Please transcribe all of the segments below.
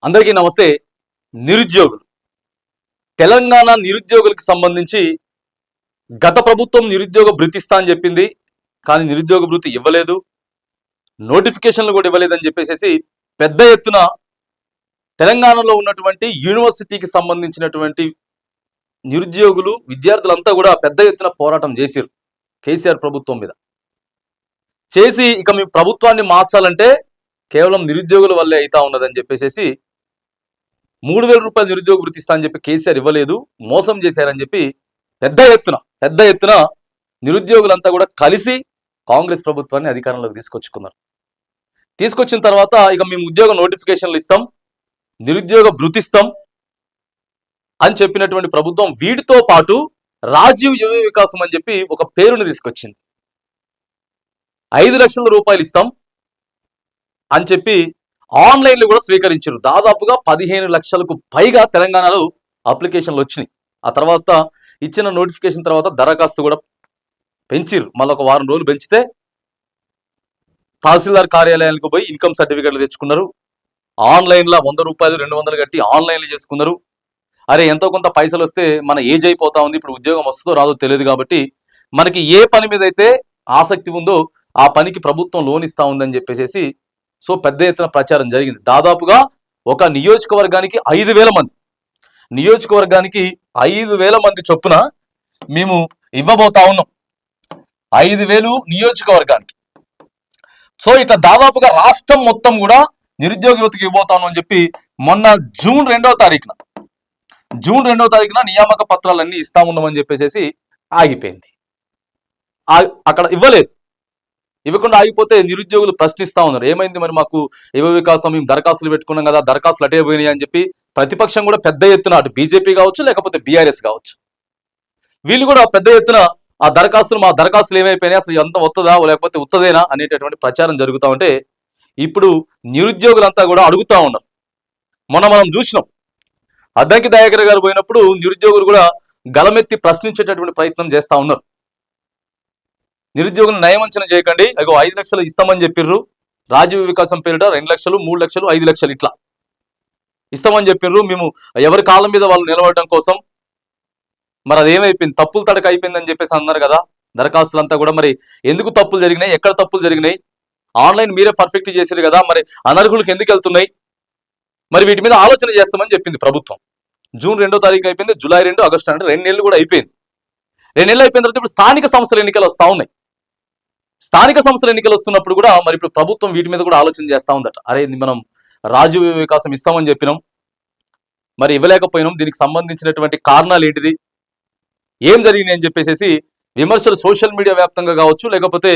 అందరికీ నమస్తే. నిరుద్యోగులు, తెలంగాణ నిరుద్యోగులకు సంబంధించి గత ప్రభుత్వం నిరుద్యోగ భృతి ఇస్తా అని చెప్పింది. కానీ నిరుద్యోగ భృతి ఇవ్వలేదు, నోటిఫికేషన్లు కూడా ఇవ్వలేదని చెప్పేసి పెద్ద ఎత్తున తెలంగాణలో ఉన్నటువంటి యూనివర్సిటీకి సంబంధించినటువంటి నిరుద్యోగులు విద్యార్థులంతా కూడా పెద్ద ఎత్తున పోరాటం చేశారు కేసీఆర్ ప్రభుత్వం మీద. చేసి ఇక మీ ప్రభుత్వాన్ని మార్చాలంటే కేవలం నిరుద్యోగుల వల్లే అవుతా ఉన్నదని చెప్పేసి 3,000 రూపాయలు నిరుద్యోగ భృతి ఇస్తా అని చెప్పి కేసీఆర్ ఇవ్వలేదు, మోసం చేశారని చెప్పి పెద్ద ఎత్తున నిరుద్యోగులంతా కూడా కలిసి కాంగ్రెస్ ప్రభుత్వాన్ని అధికారంలోకి తీసుకొచ్చిన తర్వాత ఇక మేము ఉద్యోగ నోటిఫికేషన్లు ఇస్తాం, నిరుద్యోగ భృతి ఇస్తాం అని చెప్పినటువంటి ప్రభుత్వం వీటితో పాటు రాజీవ్ యువ వికాసం అని చెప్పి ఒక పేరుని తీసుకొచ్చింది. 5 లక్షల రూపాయలు ఇస్తాం అని చెప్పి ఆన్లైన్లో కూడా స్వీకరించారు. దాదాపుగా 15 లక్షలకు పైగా తెలంగాణలో అప్లికేషన్లు వచ్చినాయి. ఆ తర్వాత ఇచ్చిన నోటిఫికేషన్ తర్వాత దరఖాస్తు కూడా పెంచిర్రు. మళ్ళీ ఒక వారం రోజులు పెంచితే తహసీల్దార్ కార్యాలయానికి పోయి ఇన్కమ్ సర్టిఫికేట్లు తెచ్చుకున్నారు. ఆన్లైన్లో 100 రూపాయలు 200 కట్టి ఆన్లైన్లో చేసుకున్నారు. అరే ఎంతో కొంత పైసలు వస్తే మన ఏజ్ అయిపోతా ఉంది, ఇప్పుడు ఉద్యోగం వస్తుందో రాదో తెలియదు కాబట్టి మనకి ఏ పని మీద అయితే ఆసక్తి ఉందో ఆ పనికి ప్రభుత్వం లోన్ ఇస్తా ఉందని చెప్పేసి సో పెద్ద ఎత్తున ప్రచారం జరిగింది. దాదాపుగా ఒక నియోజకవర్గానికి 5,000 మంది, నియోజకవర్గానికి 5,000 మంది చొప్పున మేము ఇవ్వబోతా ఉన్నాం. 5,000 నియోజకవర్గానికి. సో ఇట్లా దాదాపుగా రాష్ట్రం మొత్తం కూడా నిరుద్యోగ యువతకి ఇవ్వబోతాను అని చెప్పి మొన్న జూన్ 2వ తారీఖున నియామక పత్రాలన్నీ ఇస్తా ఉన్నామని చెప్పేసి ఆగిపోయింది. అక్కడ ఇవ్వకుండా ఆగిపోతే నిరుద్యోగులు ప్రశ్నిస్తా ఉన్నారు, ఏమైంది మరి మాకు యువ వికాసం మేము దరఖాస్తులు పెట్టుకున్నాం కదా, దరఖాస్తులు అటే పోయినాయి అని చెప్పి ప్రతిపక్షం కూడా పెద్ద ఎత్తున అటు బీజేపీ కావచ్చు లేకపోతే బీఆర్ఎస్ కావచ్చు వీళ్ళు కూడా పెద్ద ఎత్తున ఆ మా దరఖాస్తులు ఏమైపోయినాయి, అసలు ఎంత వస్తుందా లేకపోతే ఉత్తదేనా అనేటటువంటి ప్రచారం జరుగుతూ ఉంటే ఇప్పుడు నిరుద్యోగులంతా కూడా అడుగుతా ఉన్నారు. మొన్న మనం చూసినాం అద్దంకి దయాకర్ గారు పోయినప్పుడు నిరుద్యోగులు కూడా గలమెత్తి ప్రశ్నించేటటువంటి ప్రయత్నం చేస్తా ఉన్నారు. నిరుద్యోగులను నయవంచన చేయకండి, అగో 5 లక్షలు ఇస్తామని చెప్పిర్రు, రాజీవ్ వికాసం పేరిట 2 లక్షలు 3 లక్షలు 5 లక్షలు ఇట్లా ఇస్తామని చెప్పిర్రు, మేము ఎవరి కాళ్ళ మీద వాళ్ళు నిలబడడం కోసం. మరి అదేమైపోయింది, తప్పులు తడక అయిపోయిందని చెప్పేసి అన్నారు కదా దరఖాస్తులంతా కూడా. మరి ఎందుకు తప్పులు జరిగినాయి, ఎక్కడ తప్పులు జరిగినాయి, ఆన్లైన్ మీరే పర్ఫెక్ట్ చేశారు కదా, మరి అనర్హులకు ఎందుకు వెళ్తున్నాయి, మరి వీటి మీద ఆలోచన చేస్తామని చెప్పింది ప్రభుత్వం. జూన్ 2వ తారీఖు అయిపోయింది, జూలై 2, ఆగస్టు అంటే 2 నెలలు కూడా అయిపోయింది. 2 నెలలు అయిపోయిన తర్వాత ఇప్పుడు స్థానిక సంస్థల ఎన్నికలు వస్తూ ఉన్నాయి. స్థానిక సంస్థల ఎన్నికలు వస్తున్నప్పుడు కూడా మరి ఇప్పుడు ప్రభుత్వం వీటి మీద కూడా ఆలోచన చేస్తూ ఉందట. అరే మనం రాజీవ్ వికాసం ఇస్తామని చెప్పినాం, మరి ఇవ్వలేకపోయినాం, దీనికి సంబంధించినటువంటి కారణాలు ఏంటిది, ఏం జరిగింది అని చెప్పేసి విమర్శలు సోషల్ మీడియా వ్యాప్తంగా కావచ్చు లేకపోతే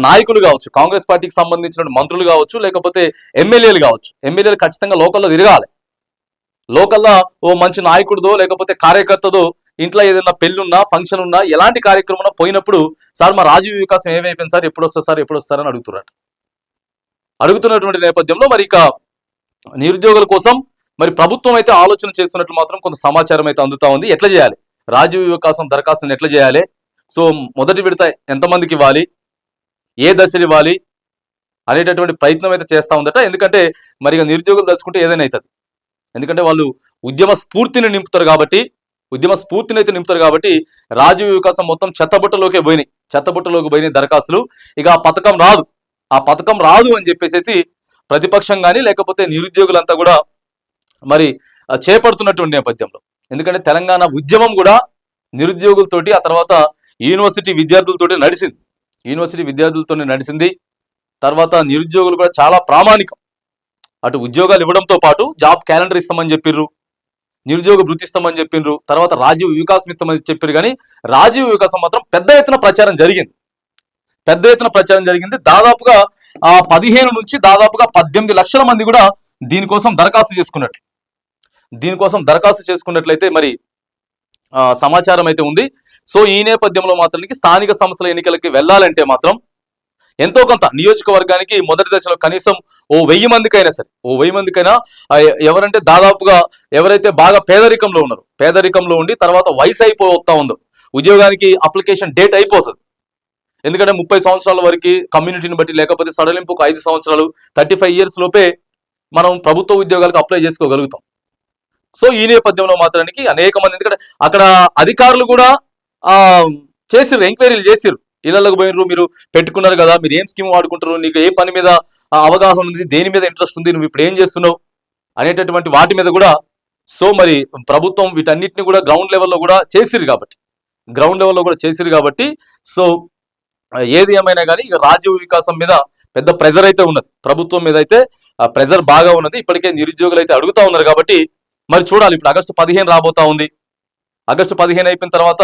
నాయకులు కావచ్చు, కాంగ్రెస్ పార్టీకి సంబంధించిన మంత్రులు కావచ్చు లేకపోతే ఎమ్మెల్యేలు కావచ్చు. ఎమ్మెల్యేలు ఖచ్చితంగా లోకల్లో తిరగాలి. లోకల్లో ఓ మంచి నాయకుడిదో లేకపోతే కార్యకర్తదో ఇంట్లో ఏదైనా పెళ్ళున్నా ఫంక్షన్ ఉన్నా ఎలాంటి కార్యక్రమం పోయినప్పుడు సార్ మా రాజీవ్ వికాసం ఏమైపోయింది సార్, ఎప్పుడు వస్తారు అని అడుగుతున్నటువంటి నేపథ్యంలో మరి ఇక నిరుద్యోగుల కోసం మరి ప్రభుత్వం అయితే ఆలోచన చేస్తున్నట్లు మాత్రం కొంత సమాచారం అయితే అందుతా ఉంది. ఎట్లా చేయాలి రాజీవ్ వికాసం దరఖాస్తుని ఎట్లా చేయాలి, సో మొదటి విడత ఎంతమందికి ఇవ్వాలి, ఏ దశలు ఇవ్వాలి అనేటటువంటి ప్రయత్నం అయితే చేస్తూ ఉందట. ఎందుకంటే మరి ఇక నిరుద్యోగులు తలుచుకుంటే ఏదైనా అవుతుంది. ఎందుకంటే వాళ్ళు ఉద్యమ స్ఫూర్తిని నింపుతారు కాబట్టి రాజీవ్ వికాసం మొత్తం చెత్తబుట్టలోకి పోయినాయి దరఖాస్తులు. ఇక ఆ పథకం రాదు అని చెప్పేసి ప్రతిపక్షం కానీ లేకపోతే నిరుద్యోగులంతా కూడా మరి చేపడుతున్నటువంటి నేపథ్యంలో. ఎందుకంటే తెలంగాణ ఉద్యమం కూడా నిరుద్యోగులతోటి ఆ తర్వాత యూనివర్సిటీ విద్యార్థులతోటి నడిచింది. తర్వాత నిరుద్యోగులు కూడా చాలా ప్రామాణికం. అటు ఉద్యోగాలు ఇవ్వడంతో పాటు జాబ్ క్యాలెండర్ ఇస్తామని చెప్పిర్రు, నిరుద్యోగ భృతి ఇస్తామని చెప్పిండ్రు, తర్వాత రాజీవ్ వికాసం ఇస్తామని చెప్పారు. కానీ రాజీవ్ వికాసం మాత్రం పెద్ద ఎత్తున ప్రచారం జరిగింది. దాదాపుగా 15 నుంచి దాదాపుగా 18 లక్షల మంది కూడా దీనికోసం దరఖాస్తు చేసుకున్నట్లయితే మరి సమాచారం అయితే ఉంది. సో ఈ నేపథ్యంలో మాత్రానికి స్థానిక సంస్థల ఎన్నికలకి వెళ్ళాలంటే మాత్రం ఎంతో కొంత నియోజకవర్గానికి మొదటి దశలో కనీసం ఓ 1000 మందికైనా ఎవరంటే దాదాపుగా ఎవరైతే బాగా పేదరికంలో ఉండి తర్వాత వయసు అయిపోతా ఉందో ఉద్యోగానికి అప్లికేషన్ డేట్ అయిపోతుంది. ఎందుకంటే 30 సంవత్సరాల వరకు కమ్యూనిటీని బట్టి లేకపోతే సడలింపుకు 5 సంవత్సరాలు 35 years లోపే మనం ప్రభుత్వ ఉద్యోగాలకు అప్లై చేసుకోగలుగుతాం. సో ఈ నేపథ్యంలో మాత్రానికి అనేక మంది, ఎందుకంటే అక్కడ అధికారులు కూడా ఆ చేసిర్రు, ఎంక్వైరీలు చేసిర్రు, ఇళ్లకు పోయినరు, మీరు పెట్టుకున్నారు కదా, మీరు ఏం స్కీమ్ వాడుకుంటారు, నీకు ఏ పని మీద అవగాహన ఉంది, దేని మీద ఇంట్రెస్ట్ ఉంది, నువ్వు ఇప్పుడు ఏం చేస్తున్నావు అనేటటువంటి వాటి మీద కూడా సో మరి ప్రభుత్వం వీటన్నిటిని కూడా గ్రౌండ్ లెవెల్లో కూడా చేసిరు కాబట్టి సో ఏది ఏమైనా కానీ ఇక రాజ్య వికాసం మీద పెద్ద ప్రెజర్ అయితే ఉన్నది, ప్రభుత్వం మీద అయితే ప్రెజర్ బాగా ఉన్నది. ఇప్పటికే నిరుద్యోగులు అయితే అడుగుతా ఉన్నారు కాబట్టి మరి చూడాలి. ఇప్పుడు ఆగస్టు 15 రాబోతా ఉంది. ఆగస్టు 15 అయిపోయిన తర్వాత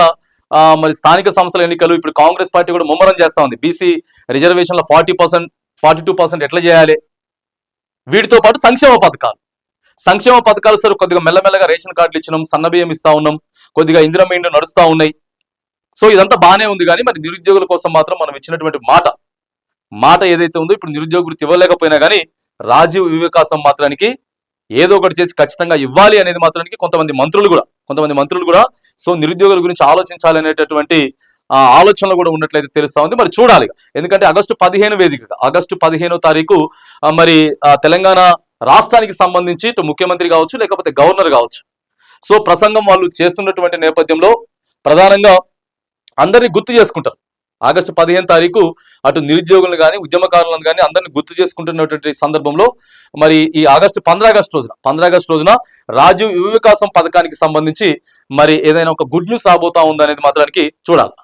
మరి స్థానిక సంస్థల ఎన్నికలు, ఇప్పుడు కాంగ్రెస్ పార్టీ కూడా ముమ్మరం చేస్తా ఉంది. బీసీ రిజర్వేషన్ల 40%, 42% ఎట్లా చేయాలి, వీటితో పాటు సంక్షేమ పథకాలు సార్ కొద్దిగా మెల్లమెల్లగా రేషన్ కార్డులు ఇచ్చినాం, సన్నబియ్యం ఇస్తా ఉన్నాం, కొద్దిగా ఇందిరమ్మ ఇండ్లు నడుస్తూ ఉన్నాయి. సో ఇదంతా బాగానే ఉంది కానీ మరి నిరుద్యోగుల కోసం మాత్రం మనం ఇచ్చినటువంటి మాట ఏదైతే ఉందో ఇప్పుడు నిరుద్యోగ వృత్తి ఇవ్వలేకపోయినా కానీ రాజీవ్ వికాసం మాత్రానికి ఏదో ఒకటి చేసి ఖచ్చితంగా ఇవ్వాలి అనేది మాత్రానికి కొంతమంది మంత్రులు కూడా సో నిరుద్యోగుల గురించి ఆలోచించాలి అనేటటువంటి ఆలోచనలు కూడా ఉన్నట్లయితే తెలుస్తా ఉంది. మరి చూడాలి, ఎందుకంటే ఆగస్టు 15 వేదికగా ఆగస్టు 15వ తారీఖు మరి తెలంగాణ రాష్ట్రానికి సంబంధించి ఇటు ముఖ్యమంత్రి కావచ్చు లేకపోతే గవర్నర్ కావచ్చు సో ప్రసంగం వాళ్ళు చేస్తున్నటువంటి నేపథ్యంలో ప్రధానంగా అందరినీ గుర్తు చేసుకుంటారు. ఆగస్టు 15 తారీఖు అటు నిరుద్యోగులను కానీ ఉద్యమకారులను కానీ అందరినీ గుర్తు చేసుకుంటున్నటువంటి సందర్భంలో మరి ఈ 15 ఆగస్టు రోజున రాజీవ్ యువ వికాసం పథకానికి సంబంధించి మరి ఏదైనా ఒక గుడ్ న్యూస్ రాబోతా ఉందనేది మాత్రానికి చూడాలి.